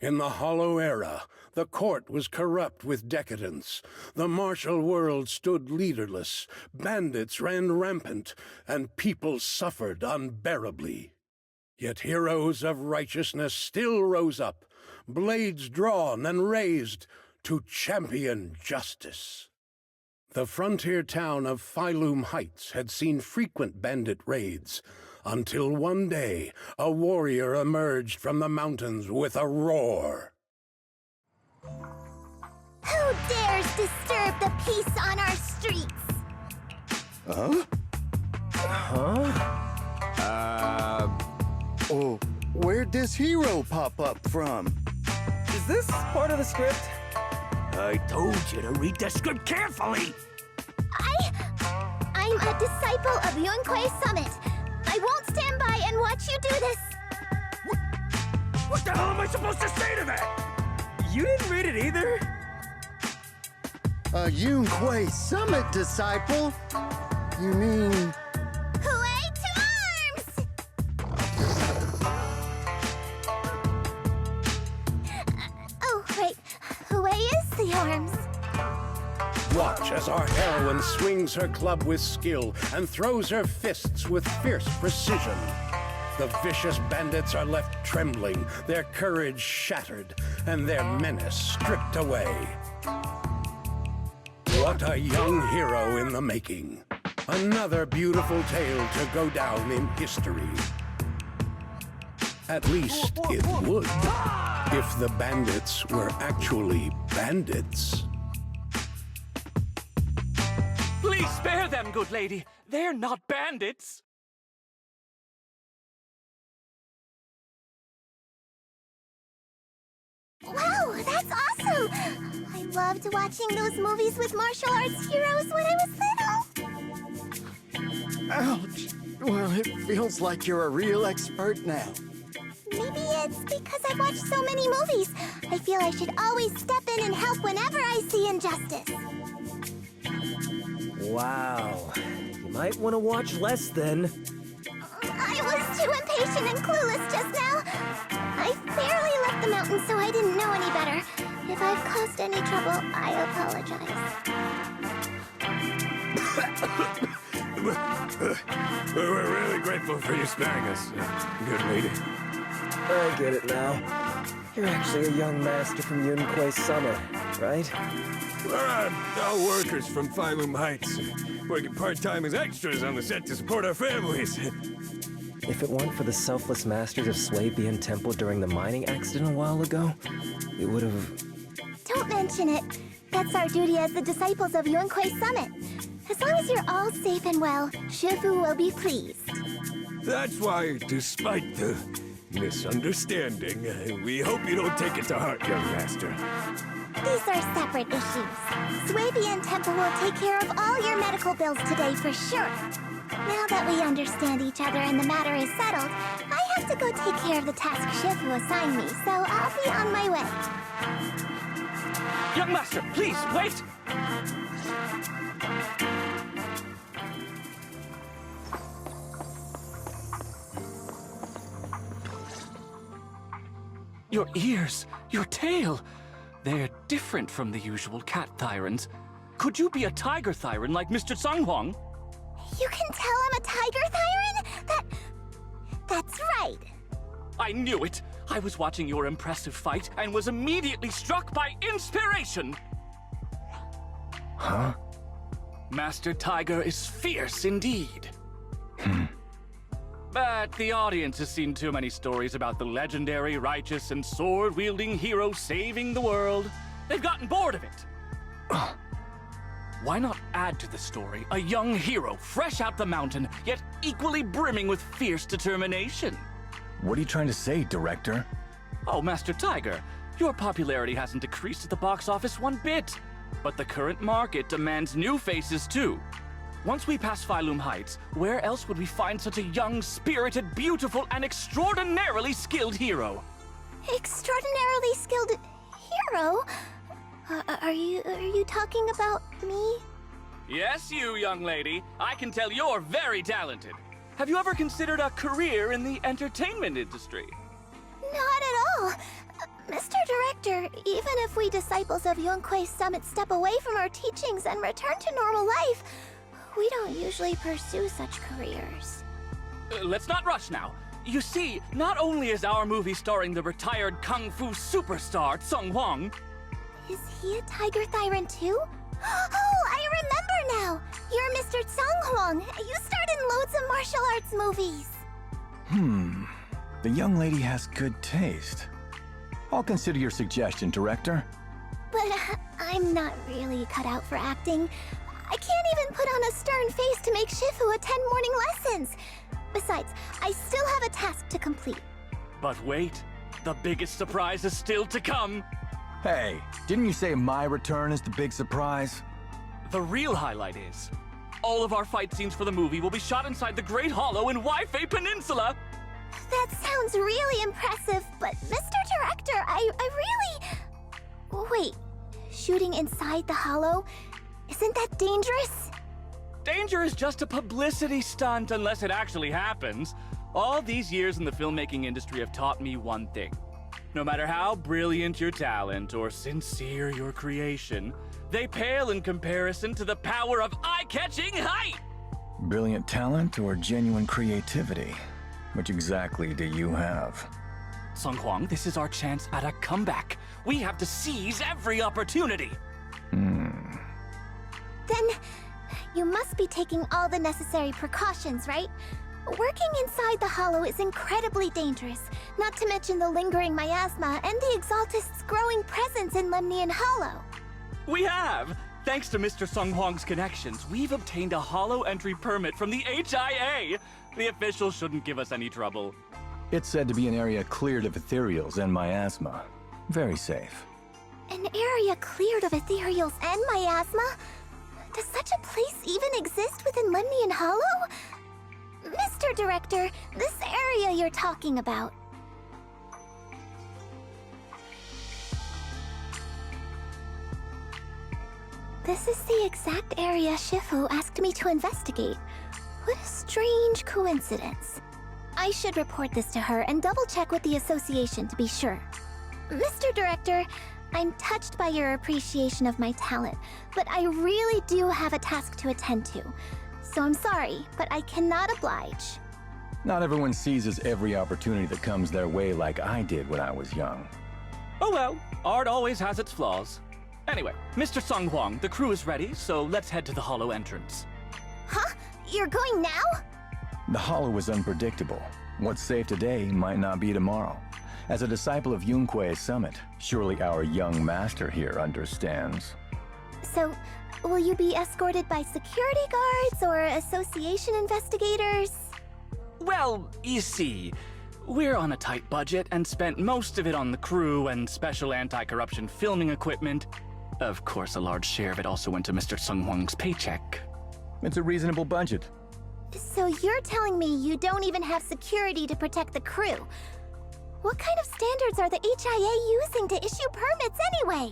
In the Hollow Era, the court was corrupt with decadence. The martial world stood leaderless, bandits ran rampant, and people suffered unbearably. Yet heroes of righteousness still rose up, blades drawn and raised to champion justice. The frontier town of Billowing Heights had seen frequent bandit raids, until one day a warrior emerged from the mountains with a roar. Who dares disturb the peace on our streets? Huh? Oh, where'd this hero pop up from? Is this part of the script? I told you to read the script carefully! I'm a disciple of Yunquei Summit. I won't stand by and watch you do this. What the hell am I supposed to say to that? You didn't read it either? A Yunquei Summit disciple? You mean... Hooray to arms! Oh, right. Hooray is the arms. Watch as our heroine swings her club with skill and throws her fists with fierce precision. The vicious bandits are left trembling, their courage shattered, and their menace stripped away. What a young hero in the making. Another beautiful tale to go down in history. At least it would, if the bandits were actually bandits. Please spare them, good lady. They're not bandits. Wow, that's awesome! I loved watching those movies with martial arts heroes when I was little. Ouch! Well, it feels like you're a real expert now. Maybe it's because I've watched so many movies. I feel I should always step in and help whenever I see injustice. Wow. You might want to watch less then. I was too impatient and clueless just now. I barely left the mountain, so I didn't know any better. If I've caused any trouble, I apologize. We're really grateful for you sparing us, good lady. I get it now. You're actually a young master from Yunquei Summit, right? We're all workers from Billowing Heights, working part-time as extras on the set to support our families. If it weren't for the selfless masters of Swabian Temple during the mining accident a while ago, we would have... Don't mention it. That's our duty as the disciples of Yunquei Summit. As long as you're all safe and well, Fufu will be pleased. That's why, despite the misunderstanding, we hope you don't take it to heart, young master. These are separate issues. Swabian Temple will take care of all your medical bills today for sure. Now that we understand each other and the matter is settled, I have to go take care of the task Shifu assigned me, so I'll be on my way. Young master, please, wait! Your ears, your tail, they're different from the usual cat thyrans. Could you be a tiger thyran like Mr. Sunghuang? You can tell I'm a tiger thyran? That's right. I knew it! I was watching your impressive fight and was immediately struck by inspiration! Huh? Master Tiger is fierce indeed. But the audience has seen too many stories about the legendary, righteous, and sword-wielding hero saving the world. They've gotten bored of it. Why not add to the story a young hero fresh out the mountain, yet equally brimming with fierce determination? What are you trying to say, director? Oh, Master Tiger, your popularity hasn't decreased at the box office one bit. But the current market demands new faces too. Once we pass Billowing Heights, where else would we find such a young, spirited, beautiful, and extraordinarily skilled hero? Extraordinarily skilled hero? Are you talking about me? Yes, you, young lady. I can tell you're very talented. Have you ever considered a career in the entertainment industry? Not at all. Mr. Director, even if we disciples of Yunque's summit step away from our teachings and return to normal life, we don't usually pursue such careers. Let's not rush now. You see, not only is our movie starring the retired kung fu superstar Tsung Huang. Is he a Tiger Thyran too? Oh, I remember now! You're Mr. Tsung Huang. You starred in loads of martial arts movies. The young lady has good taste. I'll consider your suggestion, Director. But I'm not really cut out for acting. I can't even put on a stern face to make Shifu attend morning lessons. Besides, I still have a task to complete. But wait, the biggest surprise is still to come. Hey, didn't you say my return is the big surprise? The real highlight is, all of our fight scenes for the movie will be shot inside the Great Hollow in Waifei Peninsula. That sounds really impressive, but Mr. Director, I really... Wait, shooting inside the hollow? Isn't that dangerous? Danger is just a publicity stunt unless it actually happens. All these years in the filmmaking industry have taught me one thing. No matter how brilliant your talent or sincere your creation, they pale in comparison to the power of eye-catching height! Brilliant talent or genuine creativity? Which exactly do you have? Tsung Huang, this is our chance at a comeback. We have to seize every opportunity. Then, you must be taking all the necessary precautions, right? Working inside the hollow is incredibly dangerous, not to mention the lingering miasma and the Exaltist's growing presence in Lemnian Hollow. We have! Thanks to Mr. Tsung Huang's connections, we've obtained a hollow entry permit from the HIA. The officials shouldn't give us any trouble. It's said to be an area cleared of ethereals and miasma. Very safe. An area cleared of ethereals and miasma? Does such a place even exist within Lemnian Hollow? Mr. Director, this area you're talking about. This is the exact area Shifu asked me to investigate. What a strange coincidence. I should report this to her and double-check with the association to be sure. Mr. Director, I'm touched by your appreciation of my talent, but I really do have a task to attend to. So I'm sorry, but I cannot oblige. Not everyone seizes every opportunity that comes their way like I did when I was young. Oh well, art always has its flaws. Anyway, Mr. Tsung Huang, the crew is ready, so let's head to the hollow entrance. Huh? You're going now? The hollow is unpredictable. What's safe today might not be tomorrow. As a disciple of Yunque's summit, surely our young master here understands. So, will you be escorted by security guards or association investigators? Well, you see, we're on a tight budget and spent most of it on the crew and special anti-corruption filming equipment. Of course, a large share of it also went to Mr. Tsung Huang's paycheck. It's a reasonable budget. So you're telling me you don't even have security to protect the crew? What kind of standards are the HIA using to issue permits anyway?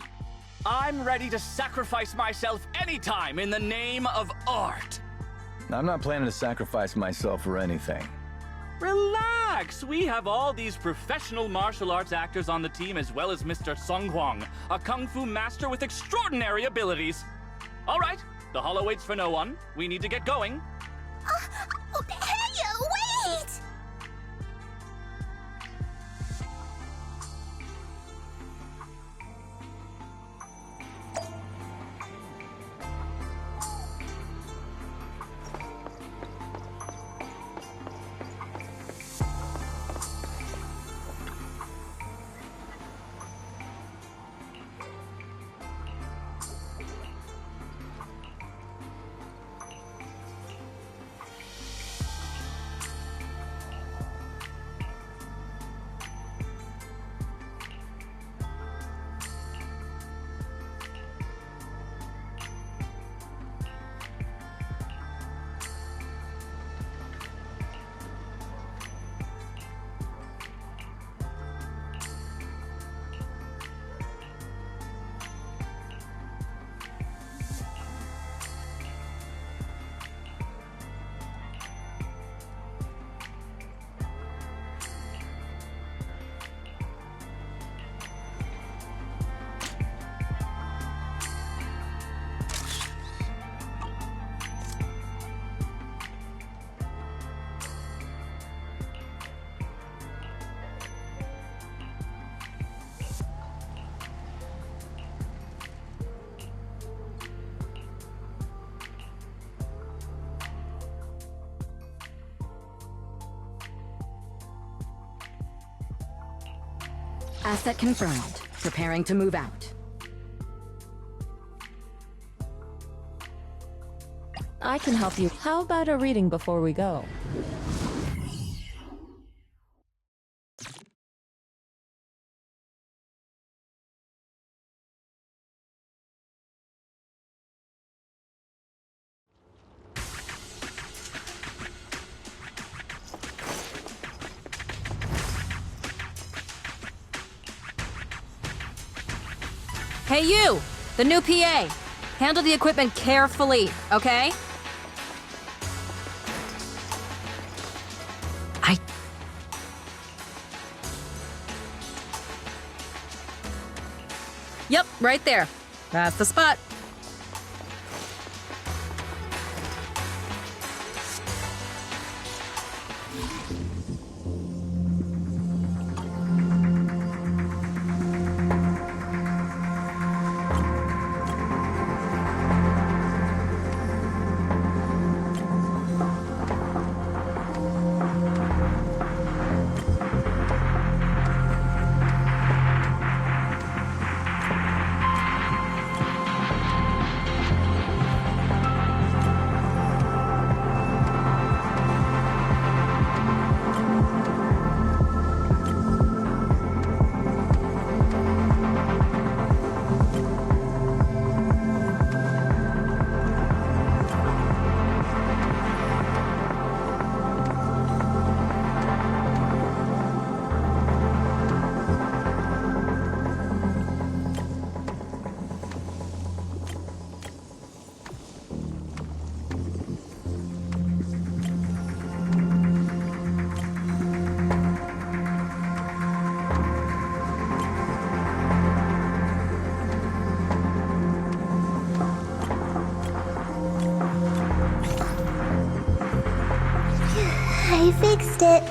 I'm ready to sacrifice myself anytime in the name of art. I'm not planning to sacrifice myself for anything. Relax! We have all these professional martial arts actors on the team as well as Mr. Tsung Huang, a kung fu master with extraordinary abilities. All right, the hollow waits for no one. We need to get going. Hey, wait! Asset confirmed. Preparing to move out. I can help you. How about a reading before we go? Hey you! The new PA! Handle the equipment carefully, okay? Yep, right there. That's the spot. I fixed it.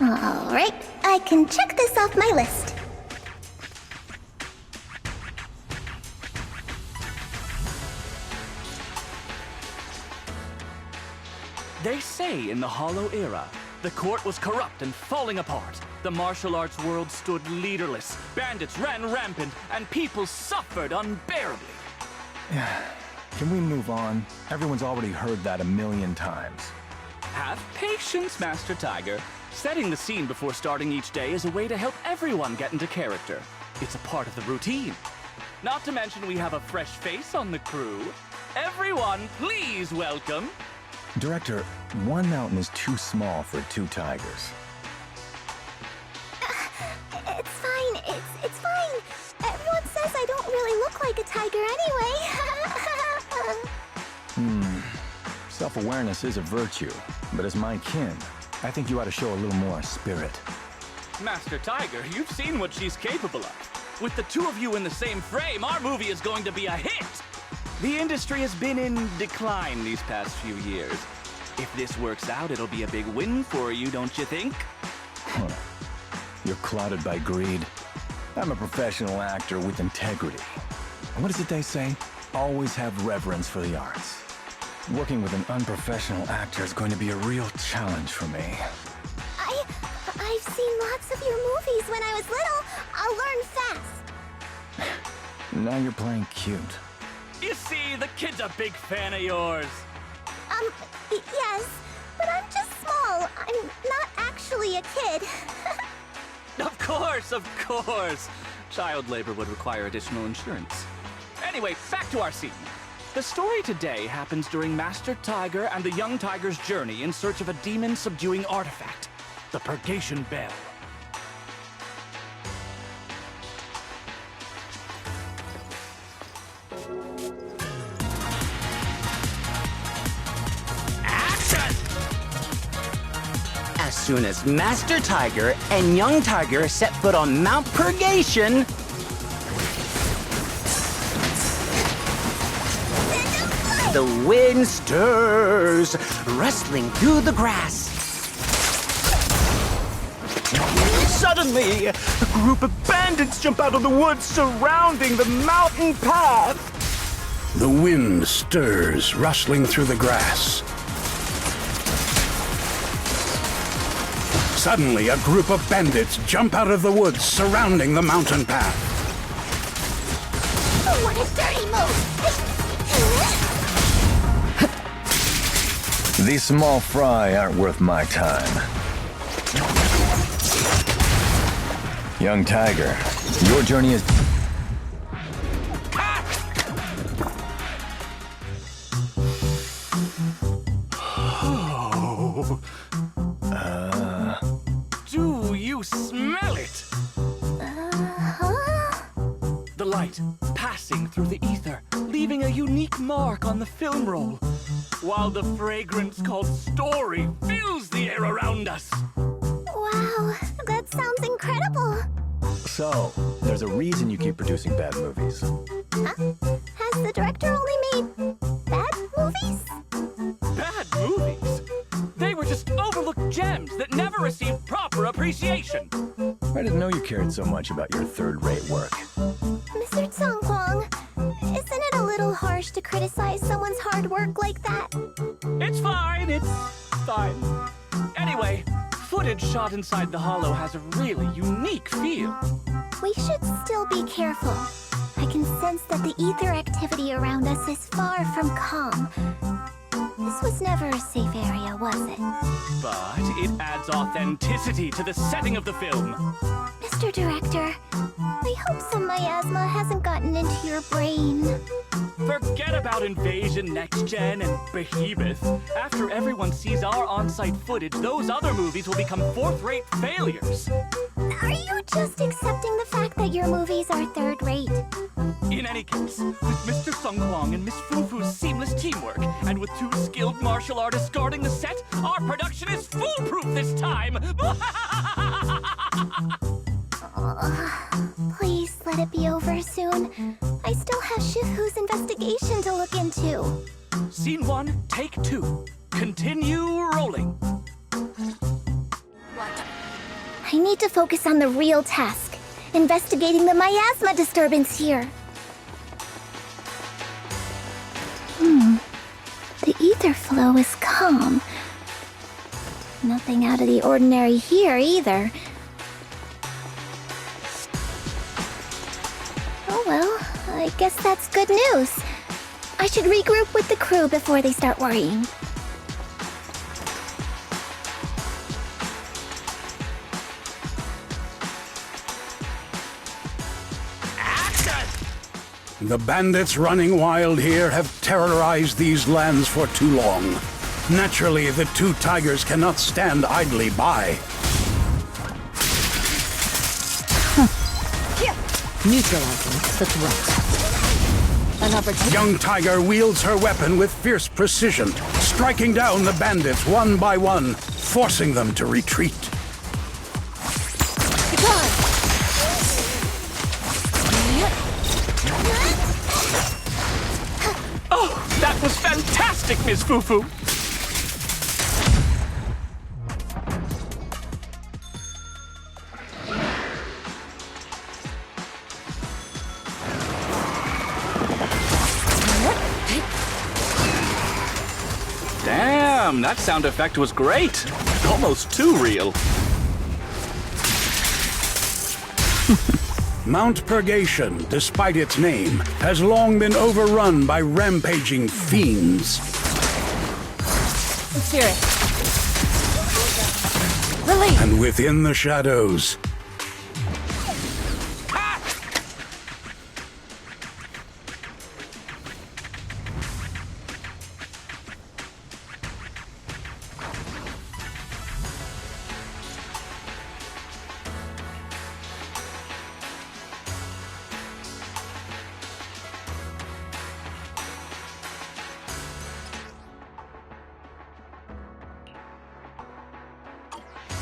Alright, I can check this off my list. They say in the Hollow Era, the court was corrupt and falling apart. The martial arts world stood leaderless. Bandits ran rampant, and people suffered unbearably. Can we move on? Everyone's already heard that a million times. Have patience, Master Tiger. Setting the scene before starting each day is a way to help everyone get into character. It's a part of the routine. Not to mention we have a fresh face on the crew. Everyone, please welcome... Director, one mountain is too small for two tigers. It's fine, it's fine. Everyone says I don't really look like a tiger anyway. Self-awareness is a virtue, but as my kin, I think you ought to show a little more spirit. Master Tiger, you've seen what she's capable of. With the two of you in the same frame, our movie is going to be a hit! The industry has been in decline these past few years. If this works out, it'll be a big win for you, don't you think? You're clouded by greed. I'm a professional actor with integrity. What is it they say? Always have reverence for the arts. Working with an unprofessional actor is going to be a real challenge for me. I've seen lots of your movies when I was little. I'll learn fast. Now you're playing cute. You see, the kid's a big fan of yours. Yes, but I'm just small. I'm not actually a kid. Of course. Child labor would require additional insurance. Anyway, back to our scene. The story today happens during Master Tiger and the young tiger's journey in search of a demon-subduing artifact, the Purgation Bell. As soon as Master Tiger and Young Tiger set foot on Mount Purgation, the wind stirs, rustling through the grass. Suddenly, a group of bandits jump out of the woods surrounding the mountain path. The wind stirs, rustling through the grass. Suddenly, a group of bandits jump out of the woods surrounding the mountain path. Oh, what a dirty move! These small fry aren't worth my time. Young Tiger, your journey is... Do you smell it? The light passing through the ether, leaving a unique mark on the film roll, while the fragrance called story fills the air around us. Wow, that sounds incredible. So, there's a reason you keep producing bad movies. Huh? Has the director only made bad movies? Bad movies? They were just overlooked gems that never received proper appreciation. I didn't know you cared so much about your third-rate work. Mr. Tsongkwang, isn't it a little harsh to criticize someone's hard work like that? It's fine. Anyway, footage shot inside the hollow has a really unique feel. We should still be careful. I can sense that the ether activity around us is far from calm. This was never a safe area, was it? But it adds authenticity to the setting of the film. Mr. Director, I hope some miasma hasn't gotten into your brain. Forget about Invasion Next Gen and Behemoth. After everyone sees our on-site footage, those other movies will become fourth-rate failures. Are you just accepting the fact that your movies are third-rate? In any case, with Mr. Tsongkwang and Miss Fufu's seamless teamwork, and with 2 skilled martial artists guarding the set, our production is foolproof this time! Please let it be over soon. I still have Shifu's investigation to look into. Scene 1, take 2. Continue rolling. I need to focus on the real task, investigating the miasma disturbance here. The ether flow is calm. Nothing out of the ordinary here either. Oh well, I guess that's good news. I should regroup with the crew before they start worrying. The bandits running wild here have terrorized these lands for too long. Naturally, the 2 tigers cannot stand idly by. Neutralizing the threat. An opportunity. Young Tiger wields her weapon with fierce precision, striking down the bandits one by one, forcing them to retreat. Oh, that was fantastic, Miss Fufu! Damn, that sound effect was great. Almost too real. Mount Purgation, despite its name, has long been overrun by rampaging fiends. Spirit. Release. And within the shadows,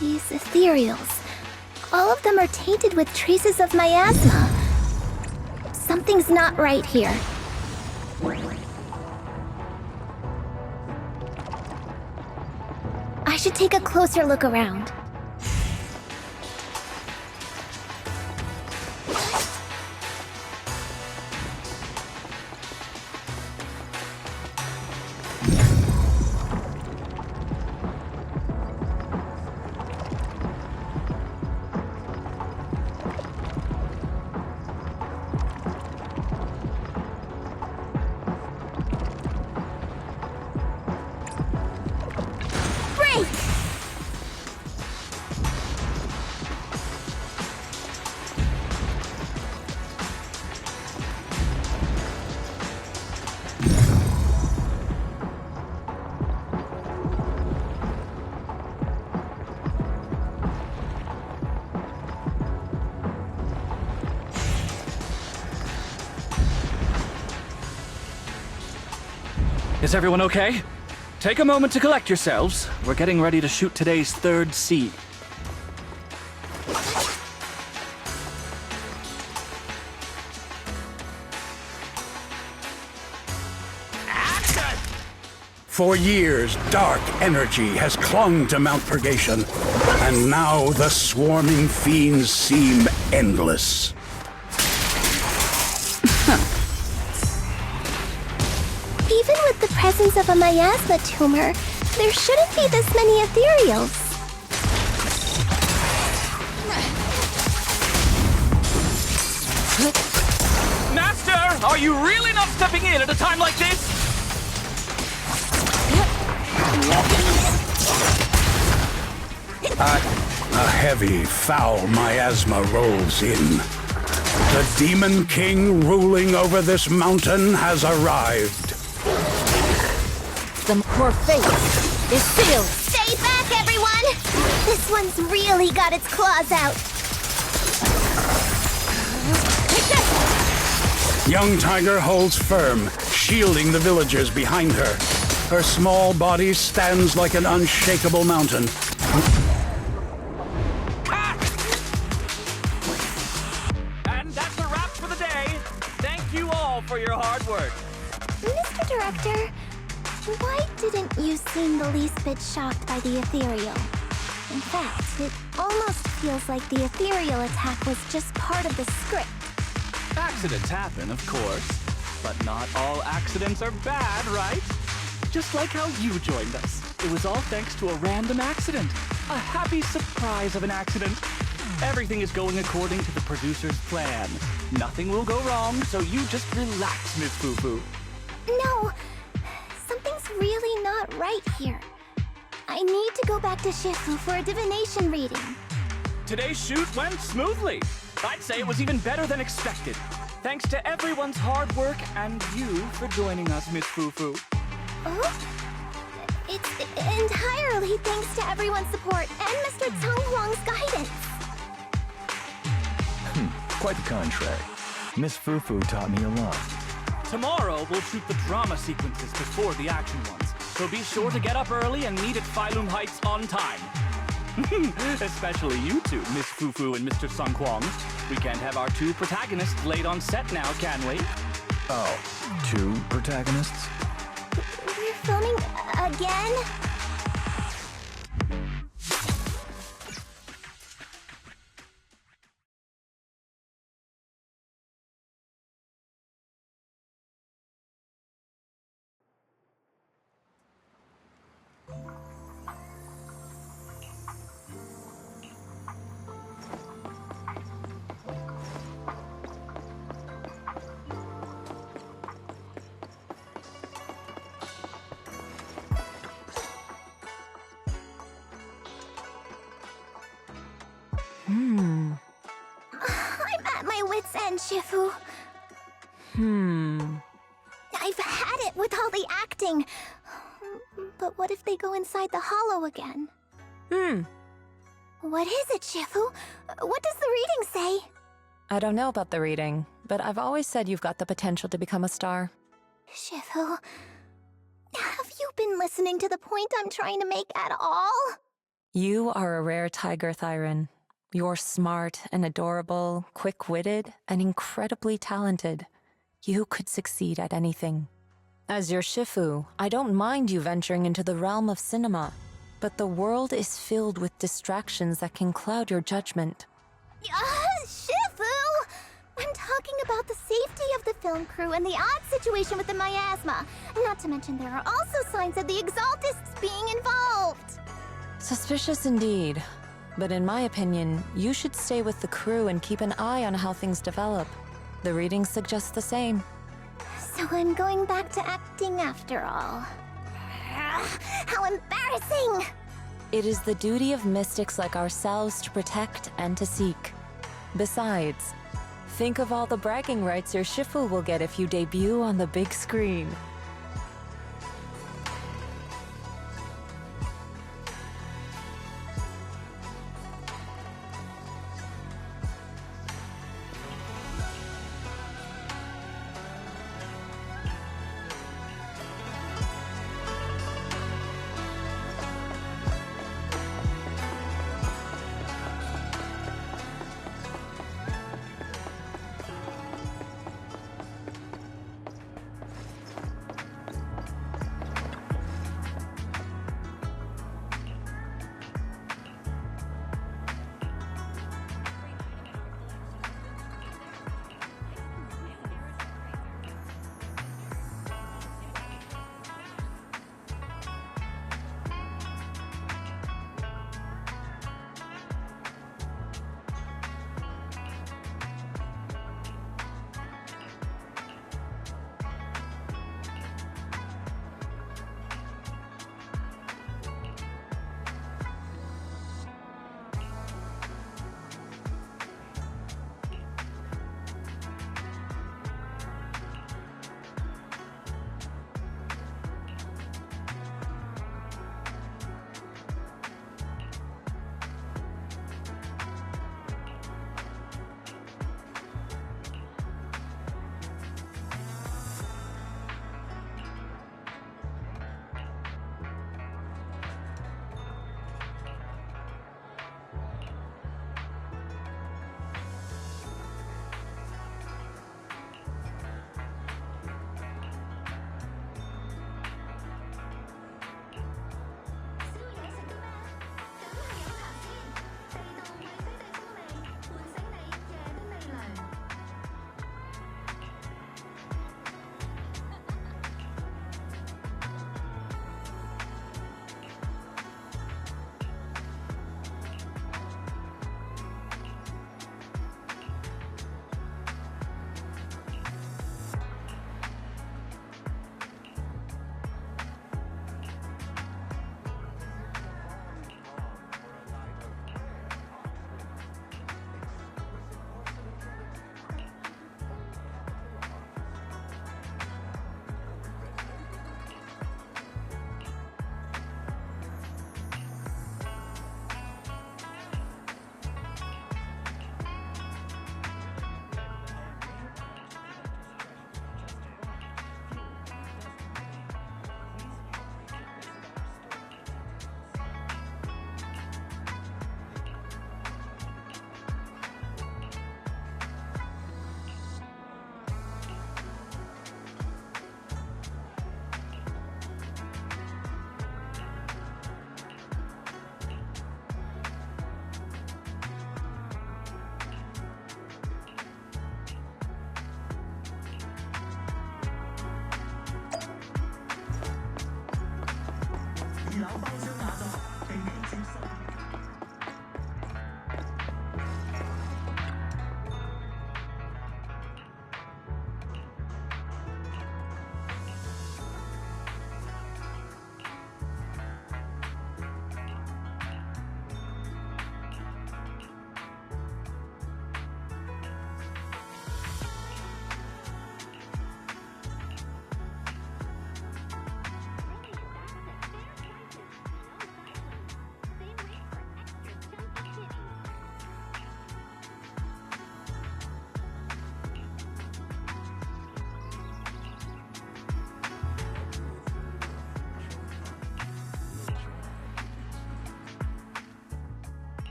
These ethereals. All of them are tainted with traces of miasma. Something's not right here. I should take a closer look around. Is everyone okay? Take a moment to collect yourselves. We're getting ready to shoot today's third scene. For years, dark energy has clung to Mount Purgation, and now the swarming fiends seem endless. Even with the presence of a miasma tumor, there shouldn't be this many ethereals. Master, are you really not stepping in at a time like this? A heavy, foul miasma rolls in. The Demon King ruling over this mountain has arrived. The poor fate is sealed. Stay back, everyone! This one's really got its claws out. Young Tiger holds firm, shielding the villagers behind her. Her small body stands like an unshakable mountain. And that's a wrap for the day. Thank you all for your hard work. Mr. Director, why didn't you seem the least bit shocked by the ethereal? In fact, it almost feels like the ethereal attack was just part of the script. Accidents happen, of course. But not all accidents are bad, right? Just like how you joined us. It was all thanks to a random accident. A happy surprise of an accident. Everything is going according to the producer's plan. Nothing will go wrong, so you just relax, Miss Fufu. No, something's really not right here. I need to go back to Shifu for a divination reading. Today's shoot went smoothly. I'd say it was even better than expected. Thanks to everyone's hard work and you for joining us, Miss Fufu. Oh? It's entirely thanks to everyone's support and Mr. Tong Huang's guidance. Quite the contrary. Miss Fufu taught me a lot. Tomorrow, we'll shoot the drama sequences before the action ones. So be sure to get up early and meet at Phylum Heights on time. Especially you two, Miss Fufu and Mr. Sung Kwong. We can't have our two protagonists late on set now, can we? Oh, two protagonists? We're filming again? I'm at my wit's end, Shifu. I've had it with all the acting. But what if they go inside the hollow again? What is it, Shifu? What does the reading say? I don't know about the reading, but I've always said you've got the potential to become a star. Shifu, have you been listening to the point I'm trying to make at all? You are a rare tiger, Thyron. You're smart and adorable, quick-witted, and incredibly talented. You could succeed at anything. As your Shifu, I don't mind you venturing into the realm of cinema, but the world is filled with distractions that can cloud your judgment. Shifu! I'm talking about the safety of the film crew and the odd situation with the miasma. Not to mention there are also signs of the Exaltists being involved. Suspicious indeed. But in my opinion, you should stay with the crew and keep an eye on how things develop. The readings suggest the same. So I'm going back to acting after all. How embarrassing! It is the duty of mystics like ourselves to protect and to seek. Besides, think of all the bragging rights your Shifu will get if you debut on the big screen.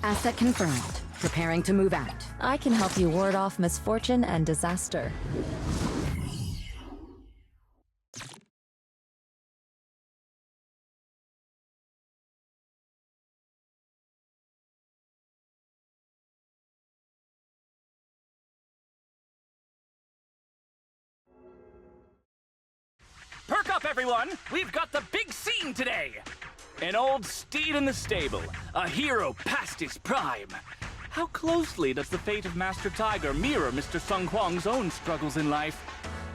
Asset confirmed. Preparing to move out. I can help you ward off misfortune and disaster. Perk up, everyone! We've got the big scene today! An old steed in the stable, a hero past his prime. How closely does the fate of Master Tiger mirror Mr. Sung Huang's own struggles in life?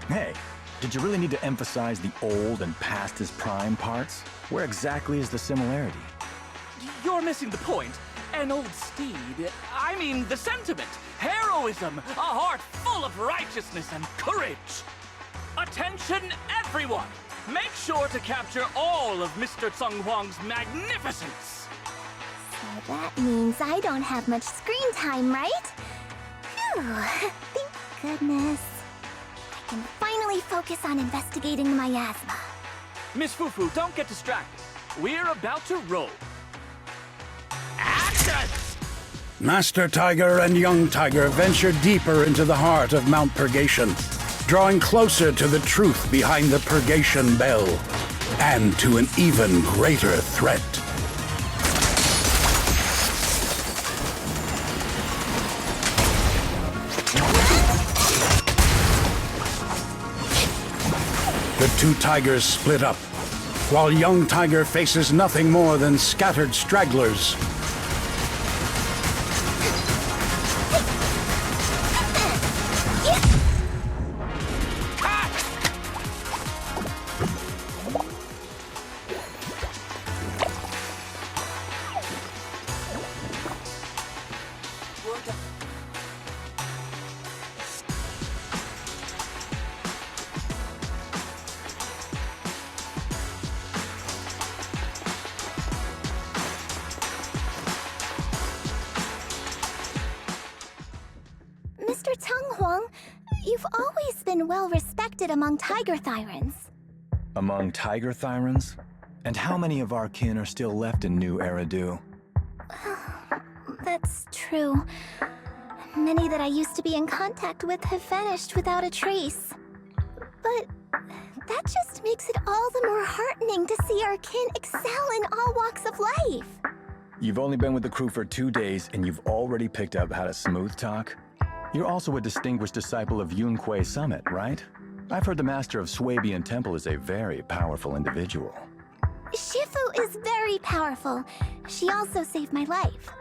Hey, did you really need to emphasize the old and past his prime parts? Where exactly is the similarity? You're missing the point. An old steed, I mean the sentiment, heroism, a heart full of righteousness and courage. Attention, everyone! Make sure to capture all of Mr. Sung Huang's magnificence! So that means I don't have much screen time, right? Phew, thank goodness. I can finally focus on investigating the miasma. Miss Fufu, don't get distracted. We're about to roll. Action! Master Tiger and Young Tiger venture deeper into the heart of Mount Purgation, drawing closer to the truth behind the Purgation Bell, and to an even greater threat. The two tigers split up, while Young Tiger faces nothing more than scattered stragglers. Mr. Tung Huang, you've always been well respected among tiger thyrans. Among tiger thyrans? And how many of our kin are still left in New Eridu? That's true. Many that I used to be in contact with have vanished without a trace. But that just makes it all the more heartening to see our kin excel in all walks of life. You've only been with the crew for 2 days and you've already picked up how to smooth talk? You're also a distinguished disciple of Yunquei Summit, right? I've heard the master of Swabian Temple is a very powerful individual. Shifu is very powerful. She also saved my life.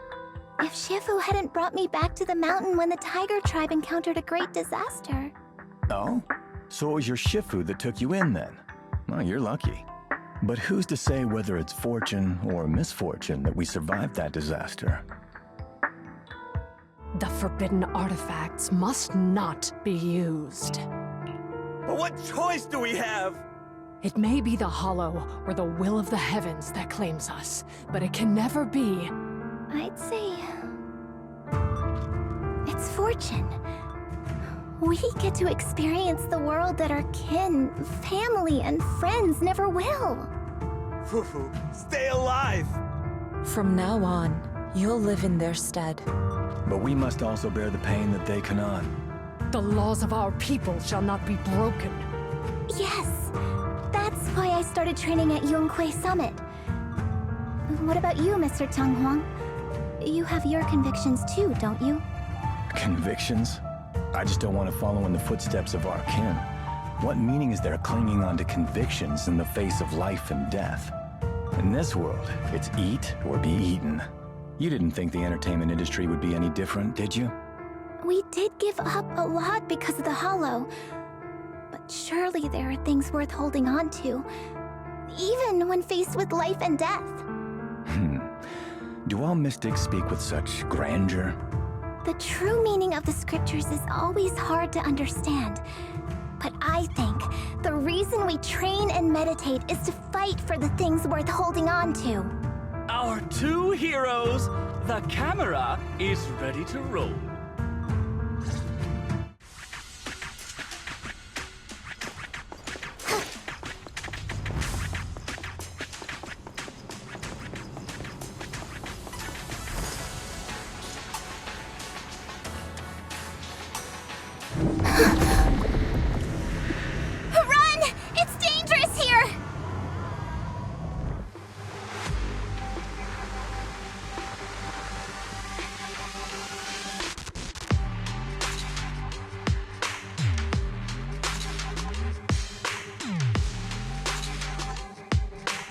If Shifu hadn't brought me back to the mountain when the tiger tribe encountered a great disaster... Oh? So it was your Shifu that took you in then? Well, you're lucky. But who's to say whether it's fortune or misfortune that we survived that disaster? The forbidden artifacts must not be used. But what choice do we have? It may be the hollow or the will of the heavens that claims us, but it can never be. I'd say... it's fortune. We get to experience the world that our kin, family, and friends never will. Fufu, stay alive! From now on, you'll live in their stead. But we must also bear the pain that they cannot. The laws of our people shall not be broken. Yes, that's why I started training at Yunquei Summit. What about you, Mr. Tung Huang? You have your convictions too, don't you? Convictions? I just don't want to follow in the footsteps of our kin. What meaning is there clinging on to convictions in the face of life and death? In this world, it's eat or be eaten. You didn't think the entertainment industry would be any different, did you? We did give up a lot because of the Hollow. But surely there are things worth holding on to, even when faced with life and death. Do all mystics speak with such grandeur? The true meaning of the scriptures is always hard to understand. But I think the reason we train and meditate is to fight for the things worth holding on to. Our two heroes, the camera is ready to roll. Run! It's dangerous here!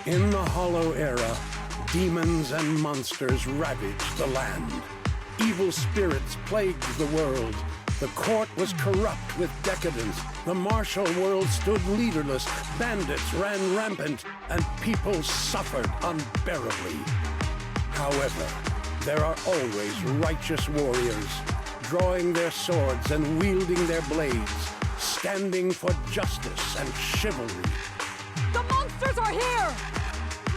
In the Hollow Era, demons and monsters ravaged the land. Evil spirits plagued the world. The court was corrupt with decadence. The martial world stood leaderless. Bandits ran rampant, and people suffered unbearably. However, there are always righteous warriors, drawing their swords and wielding their blades, standing for justice and chivalry. The monsters are here!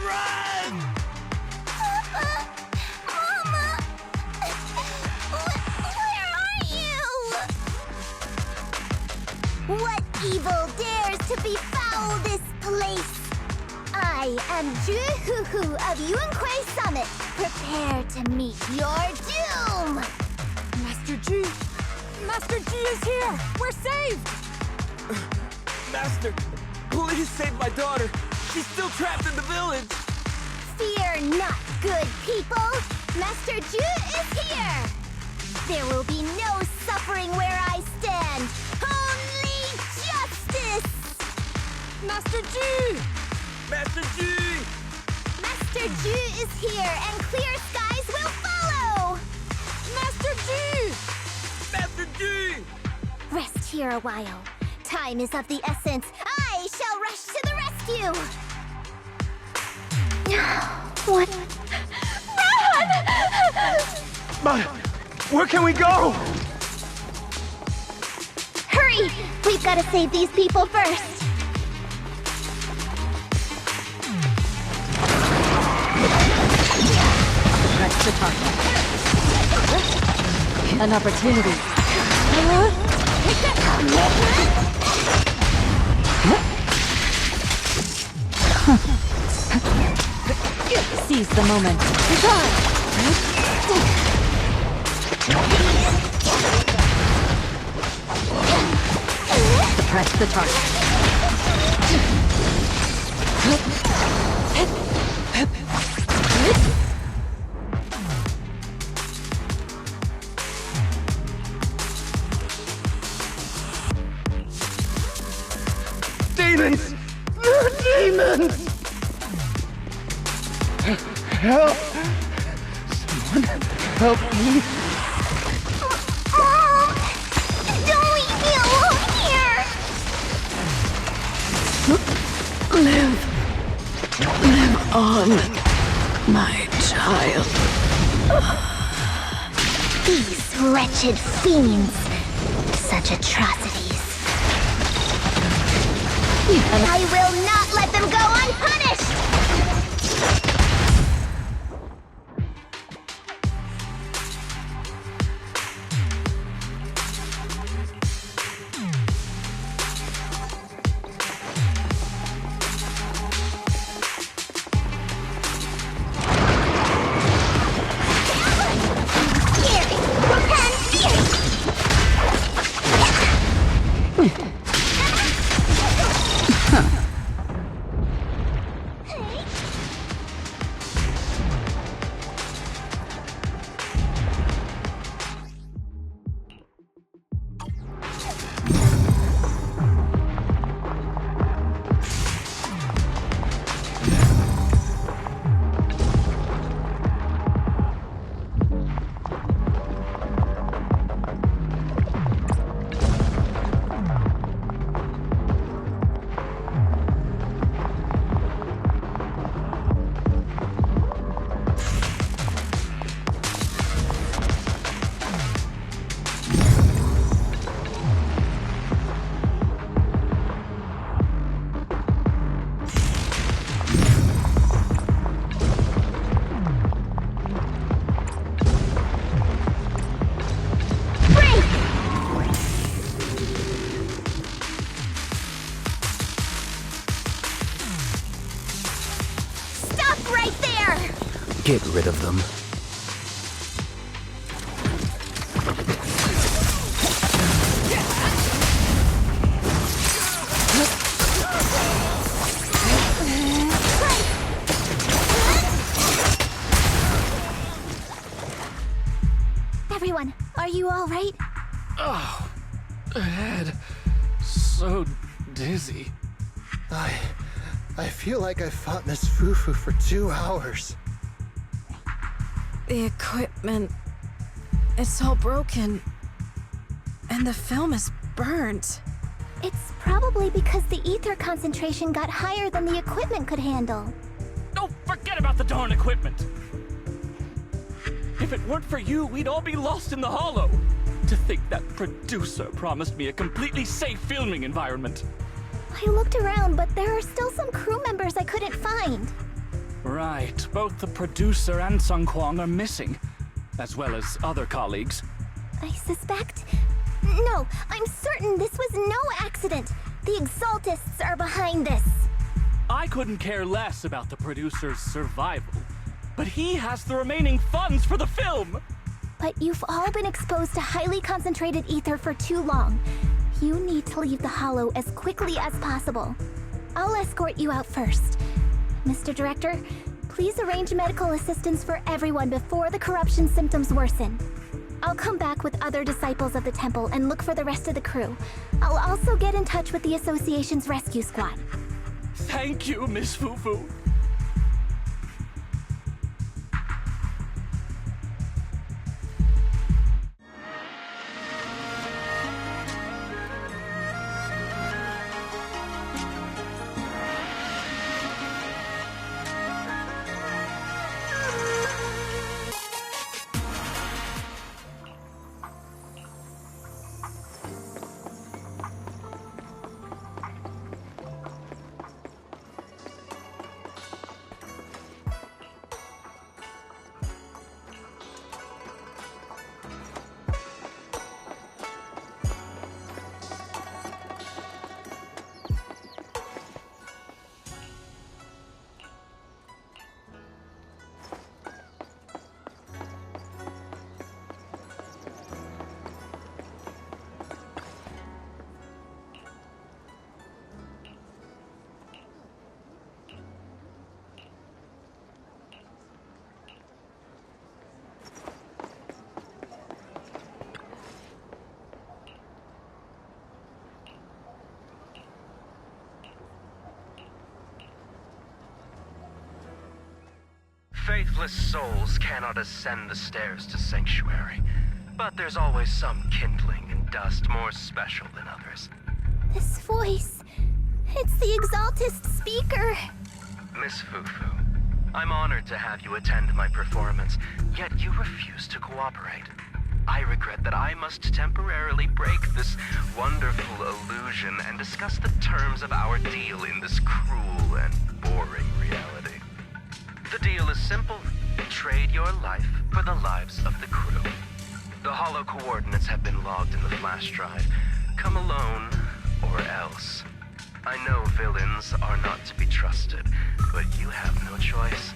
Run! Papa! Mama! Where are you? What evil dares to befoul this place? I am Juhuhu of Yuanquai Summit. Prepare to meet your doom! Master G! Master G is here! We're saved! Master, please save my daughter. She's still trapped in the village. Fear not, good people. Master Ju is here. There will be no suffering where I stand. Only justice. Master G! Master G! Master Ju is here, and clear skies will follow. Master G! Master G! Rest here a while. Time is of the essence. I shall rush to the rescue. What? But where can we go? Hurry! We've got to save these people first. Press the target. An opportunity. Seize the moment. Press the target. Demons! They're demons! Help! Someone help me! Don't leave me alone here! Live on, my child. These wretched fiends. Such atrocities. And I will not let them go unpunished! Get rid of them. Everyone, are you all right? Oh, head. So dizzy. I feel like I fought Miss Fufu for 2 hours. The equipment... it's all broken. And the film is burnt. It's probably because the ether concentration got higher than the equipment could handle. Oh, forget about the darn equipment! If it weren't for you, we'd all be lost in the hollow. To think that producer promised me a completely safe filming environment. I looked around, but there are still some crew members I couldn't find. Right, both the producer and Sung Kwang are missing, as well as other colleagues. I suspect... No, I'm certain this was no accident. The Exaltists are behind this. I couldn't care less about the producer's survival, but he has the remaining funds for the film! But you've all been exposed to highly concentrated ether for too long. You need to leave the hollow as quickly as possible. I'll escort you out first. Mr. Director, please arrange medical assistance for everyone before the corruption symptoms worsen. I'll come back with other disciples of the temple and look for the rest of the crew. I'll also get in touch with the association's rescue squad. Thank you, Miss Fufu. Faithless souls cannot ascend the stairs to sanctuary, but there's always some kindling in dust more special than others. This voice... it's the Exaltist speaker! Miss Fufu, I'm honored to have you attend my performance, yet you refuse to cooperate. I regret that I must temporarily break this wonderful illusion and discuss the terms of our deal in this cruel and boring reality. The deal is simple. Trade your life for the lives of the crew. The hollow coordinates have been logged in the flash drive. Come alone, or else. I know villains are not to be trusted, but you have no choice.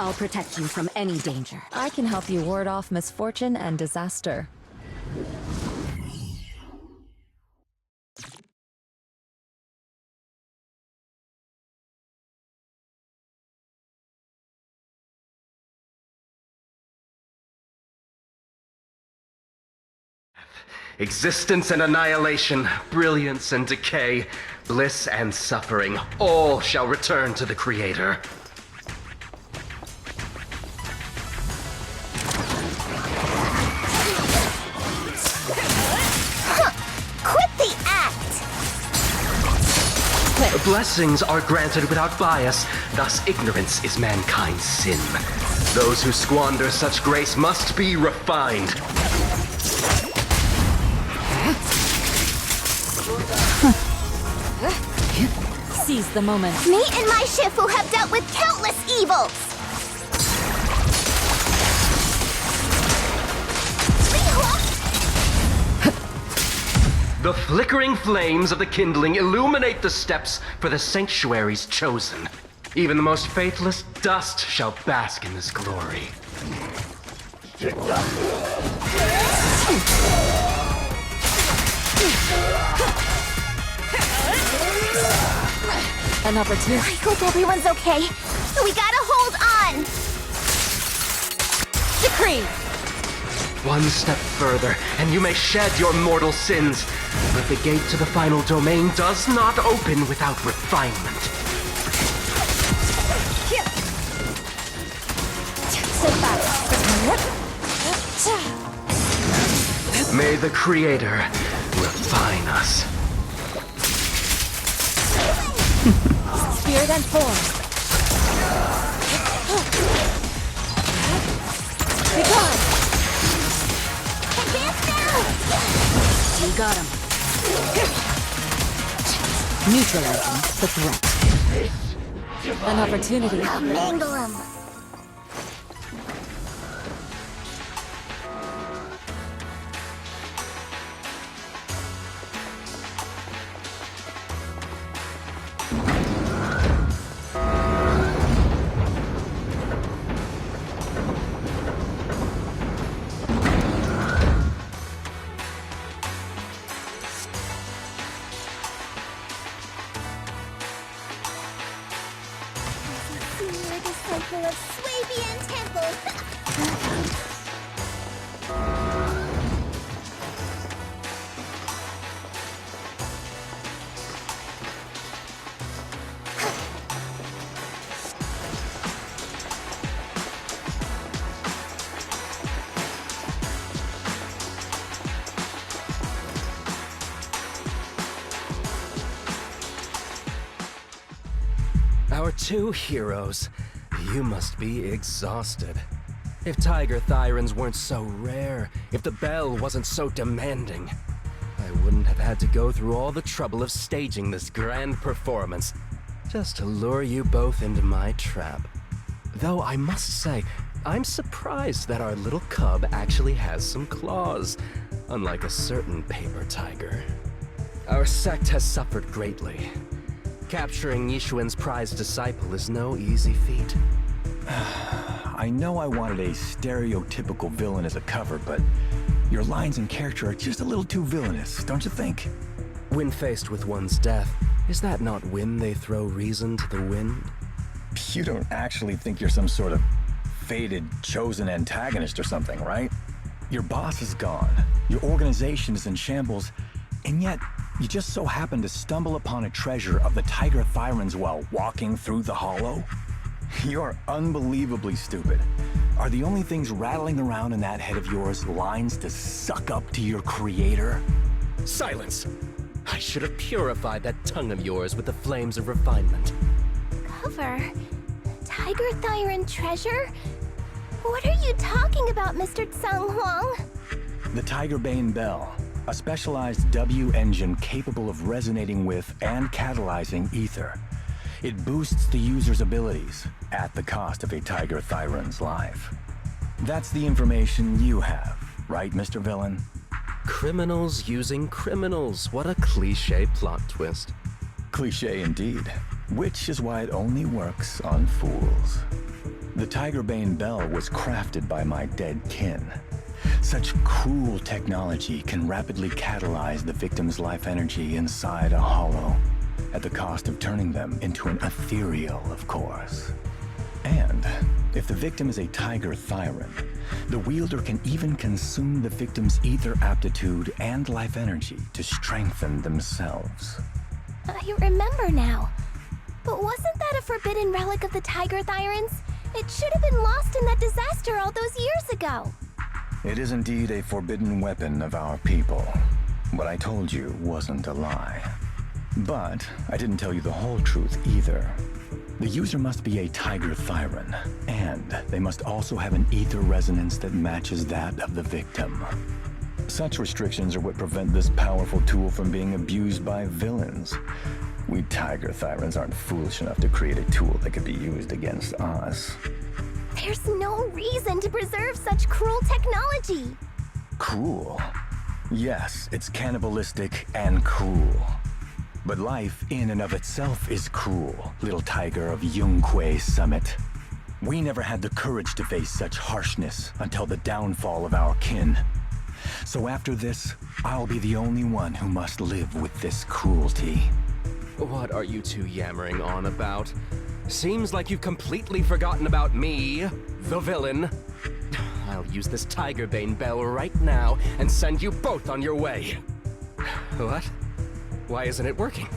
I'll protect you from any danger. I can help you ward off misfortune and disaster. Existence and annihilation, brilliance and decay, bliss and suffering, all shall return to the Creator. Blessings are granted without bias, thus ignorance is mankind's sin. Those who squander such grace must be refined. Seize the moment. Me and my Shifu have dealt with countless evils. The flickering flames of the kindling illuminate the steps for the sanctuary's chosen. Even the most faithless dust shall bask in this glory. An opportunity. I hope everyone's okay. We gotta hold on. Decree! One step further, and you may shed your mortal sins. But the gate to the final domain does not open without refinement. Sit back. May the Creator refine us. Spirit and form. Be gone. You got him. Neutralizing the threat. An opportunity. I'll mangle him. Senior disciple of Swabian Temple. Our two heroes. You must be exhausted. If Tiger Thyrans weren't so rare, if the bell wasn't so demanding, I wouldn't have had to go through all the trouble of staging this grand performance just to lure you both into my trap. Though I must say, I'm surprised that our little cub actually has some claws, unlike a certain paper tiger. Our sect has suffered greatly. Capturing Yishuan's prized disciple is no easy feat. I know I wanted a stereotypical villain as a cover, but your lines and character are just a little too villainous, don't you think? When faced with one's death, is that not when they throw reason to the wind? You don't actually think you're some sort of fated, chosen antagonist or something, right? Your boss is gone, your organization is in shambles, and yet you just so happen to stumble upon a treasure of the Tiger Thyrans while walking through the hollow? You're unbelievably stupid. Are the only things rattling around in that head of yours lines to suck up to your creator? Silence! I should have purified that tongue of yours with the flames of refinement. Cover? Tiger Thyran treasure? What are you talking about, Mr. Tsang Huang? The Tiger Bane Bell. A specialized W engine capable of resonating with and catalyzing ether. It boosts the user's abilities at the cost of a Tiger Thyran's life. That's the information you have, right, Mr. Villain? Criminals using criminals. What a cliché plot twist. Cliché indeed, which is why it only works on fools. The Tiger Bane Bell was crafted by my dead kin. Such cruel technology can rapidly catalyze the victim's life energy inside a hollow, at the cost of turning them into an ethereal, of course. And if the victim is a Tiger Thyran, the wielder can even consume the victim's ether aptitude and life energy to strengthen themselves. I remember now. But wasn't that a forbidden relic of the Tiger Thyrans? It should have been lost in that disaster all those years ago. It is indeed a forbidden weapon of our people. What I told you wasn't a lie. But I didn't tell you the whole truth either. The user must be a Tiger Thyran, and they must also have an ether resonance that matches that of the victim. Such restrictions are what prevent this powerful tool from being abused by villains. We Tiger Thyrans aren't foolish enough to create a tool that could be used against us. There's no reason to preserve such cruel technology. Cruel? Yes, it's cannibalistic and cruel. But life in and of itself is cruel, little tiger of Yunque Summit. We never had the courage to face such harshness until the downfall of our kin. So after this, I'll be the only one who must live with this cruelty. What are you two yammering on about? Seems like you've completely forgotten about me, the villain. I'll use this Tigerbane bell right now and send you both on your way. What? Why isn't it working?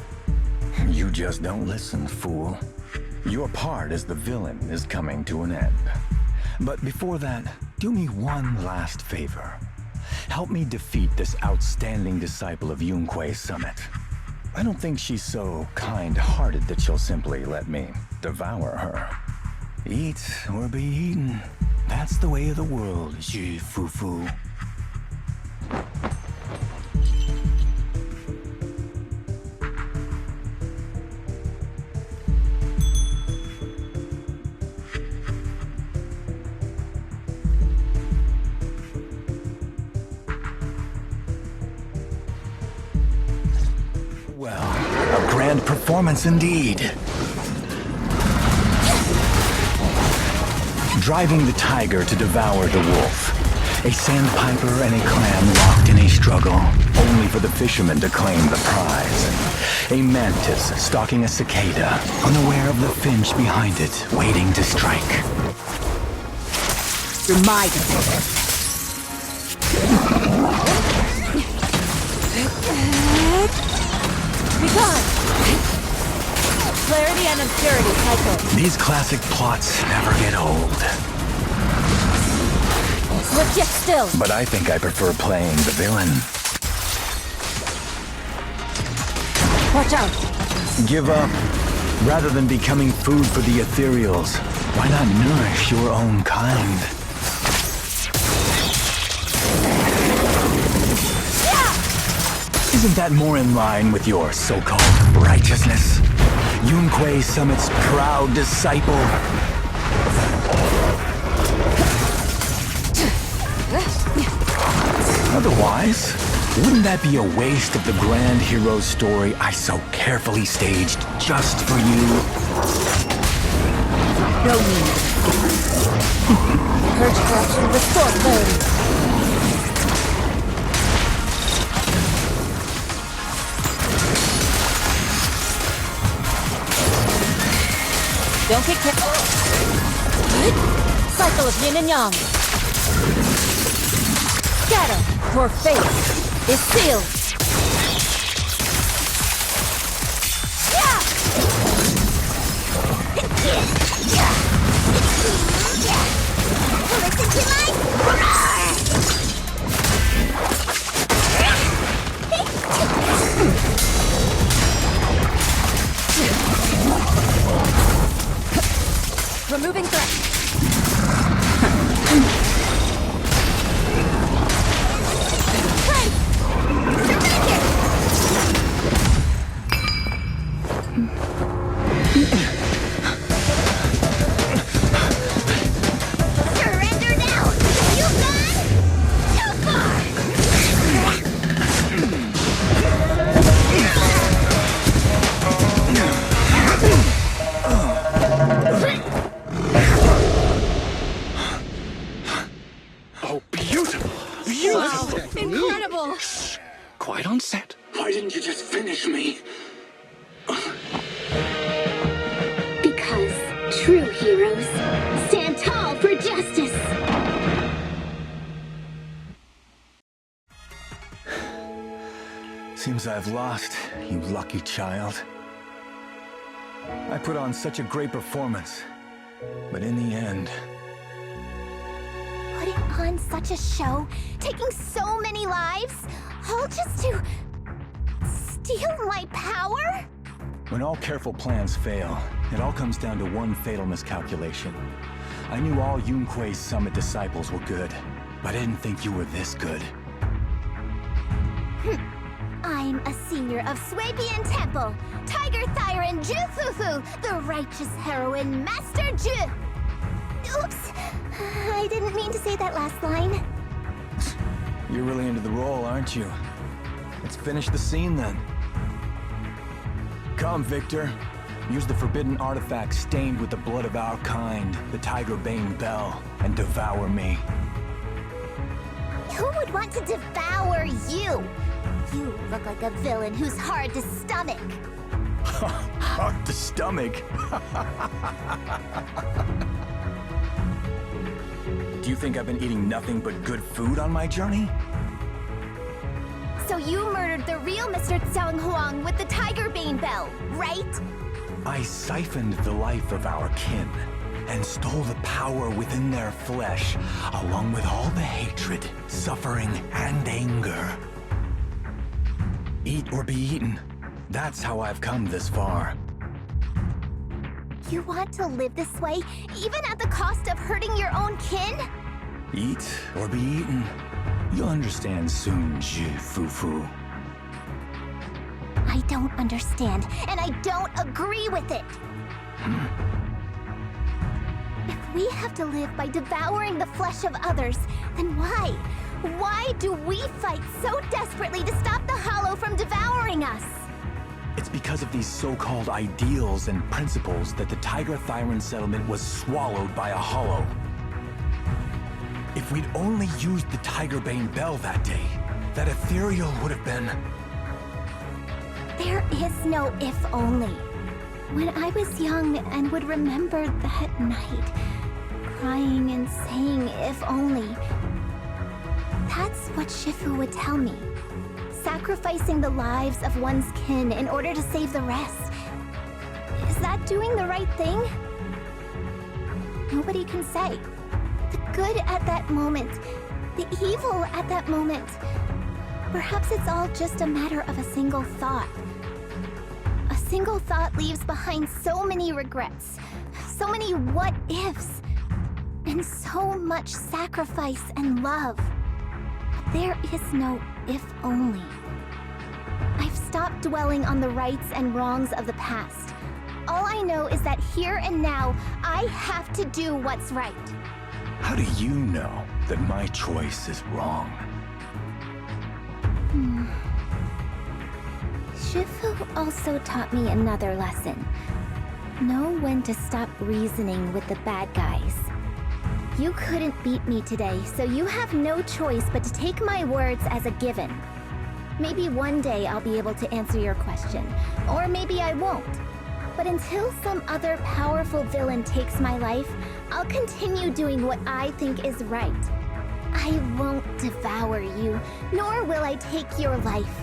You just don't listen, fool. Your part as the villain is coming to an end. But before that, do me one last favor. Help me defeat this outstanding disciple of Yunque Summit. I don't think she's so kind-hearted that she'll simply let me devour her. Eat or be eaten. That's the way of the world, Fufu. Well, a grand performance indeed. Driving the tiger to devour the wolf. A sandpiper and a clam locked in a struggle, only for the fisherman to claim the prize. A mantis stalking a cicada, unaware of the finch behind it, waiting to strike. You're my Be gone! Clarity and obscurity cycle. These classic plots never get old. Swift yet still. But I think I prefer playing the villain. Watch out! Give up. Rather than becoming food for the ethereals, why not nourish your own kind? Isn't that more in line with your so-called righteousness? Yunque Summit's proud disciple. Otherwise, wouldn't that be a waste of the grand hero story I so carefully staged just for you? No need. Purge corruption, restore clarity. Don't get careful. Cycle of yin and yang. Scatter. Your fate is sealed. Listen to my roar! Removing threat. Surrender now! You've gone too far! Oh, beautiful! Beautiful! Wow, incredible! Quite on set. Why didn't you just finish me? Because true heroes stand tall for justice. Seems I've lost, you lucky child. I put on such a great performance, but in the end... Putting on such a show, taking so many lives, all just to steal my power? When all careful plans fail, it all comes down to one fatal miscalculation. I knew all Yunque Summit disciples were good, but I didn't think you were this good. I I'm a senior of Swabian Temple, Tiger Thyron Ju Fufu, the righteous heroine Master Ju. Oops, I didn't mean to say that last line. You're really into the role, aren't you? Let's finish the scene then. Come, Victor. Use the forbidden artifact stained with the blood of our kind, the Tiger Bane Bell, and devour me. Who would want to devour you? You look like a villain who's hard to stomach. Hard to stomach? Do you think I've been eating nothing but good food on my journey? So you murdered the real Mr. Tsang Huang with the Tiger Bane Bell, right? I siphoned the life of our kin and stole the power within their flesh, along with all the hatred, suffering, and anger. Eat or be eaten. That's how I've come this far. You want to live this way, even at the cost of hurting your own kin? Eat or be eaten. You'll understand soon, Ju Fufu. I don't understand, and I don't agree with it. If we have to live by devouring the flesh of others, then why? Why do we fight so desperately to stop the Hollow from devouring us? It's because of these so-called ideals and principles that the Tiger Thyron settlement was swallowed by a Hollow. If we'd only used the Tiger Bane Bell that day, that ethereal would have been... There is no if only. When I was young and would remember that night, crying and saying if only, that's what Shifu would tell me. Sacrificing the lives of one's kin in order to save the rest. Is that doing the right thing? Nobody can say. The good at that moment, the evil at that moment. Perhaps it's all just a matter of a single thought. A single thought leaves behind so many regrets, so many what-ifs, and so much sacrifice and love. But there is no if only. I've stopped dwelling on the rights and wrongs of the past. All I know is that here and now, I have to do what's right. How do you know that my choice is wrong? Shifu also taught me another lesson. Know when to stop reasoning with the bad guys. You couldn't beat me today, so you have no choice but to take my words as a given. Maybe one day I'll be able to answer your question, or maybe I won't. But until some other powerful villain takes my life, I'll continue doing what I think is right. I won't devour you, nor will I take your life.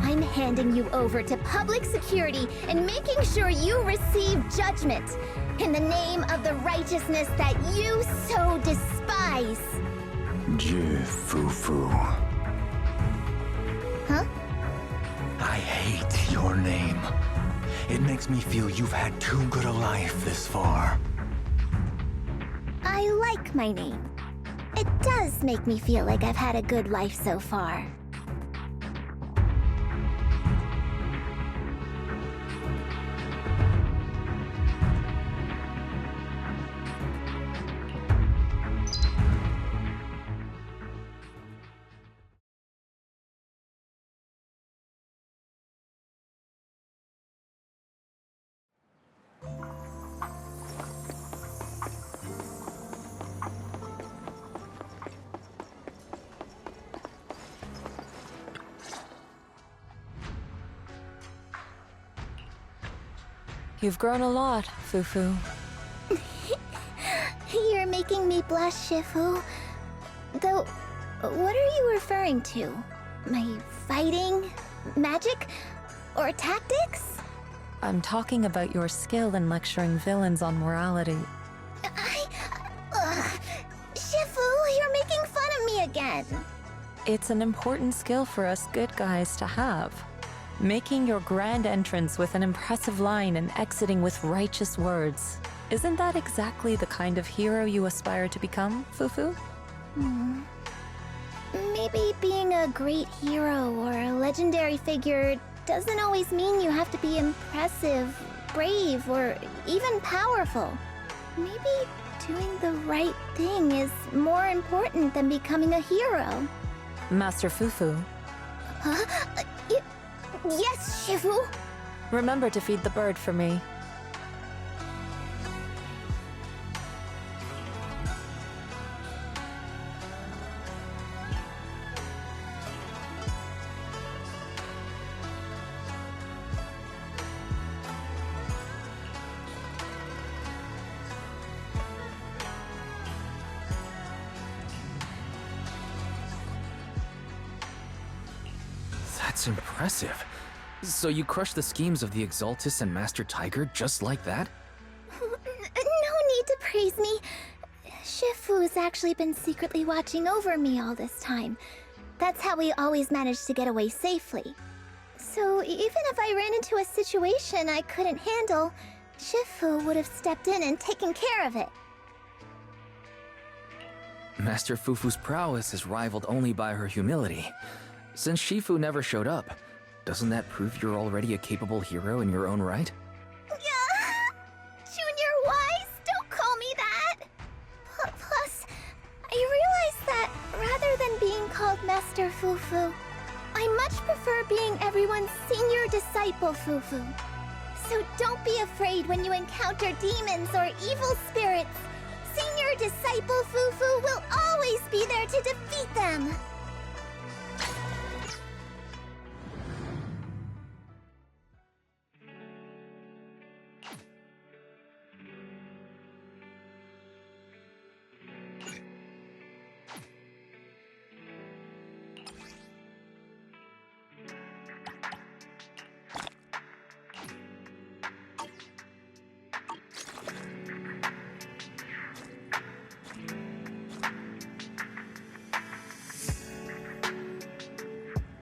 I'm handing you over to public security and making sure you receive judgment in the name of the righteousness that you so despise. Ju Fufu. Huh? I hate your name. It makes me feel you've had too good a life this far. I like my name. It does make me feel like I've had a good life so far. You've grown a lot, Fufu. You're making me blush, Shifu. Though, what are you referring to? My fighting? Magic? Or tactics? I'm talking about your skill in lecturing villains on morality. Shifu, you're making fun of me again. It's an important skill for us good guys to have. Making your grand entrance with an impressive line and exiting with righteous words. Isn't that exactly the kind of hero you aspire to become, Fufu? maybe being a great hero or a legendary figure doesn't always mean you have to be impressive, brave, or even powerful. Maybe doing the right thing is more important than becoming a hero. Master Fufu. Huh? Yes, Shifu! Remember to feed the bird for me. That's impressive. So you crushed the schemes of the Exaltus and Master Tiger just like that? No need to praise me. Shifu's actually been secretly watching over me all this time. That's how we always managed to get away safely. So even if I ran into a situation I couldn't handle, Shifu would have stepped in and taken care of it. Master Fufu's prowess is rivaled only by her humility. Since Shifu never showed up, doesn't that prove you're already a capable hero in your own right? Junior Wise, don't call me that! Plus, I realized that rather than being called Master Fufu, I much prefer being everyone's senior disciple Fufu. So don't be afraid when you encounter demons or evil spirits. Senior disciple Fufu will always be there to defeat them!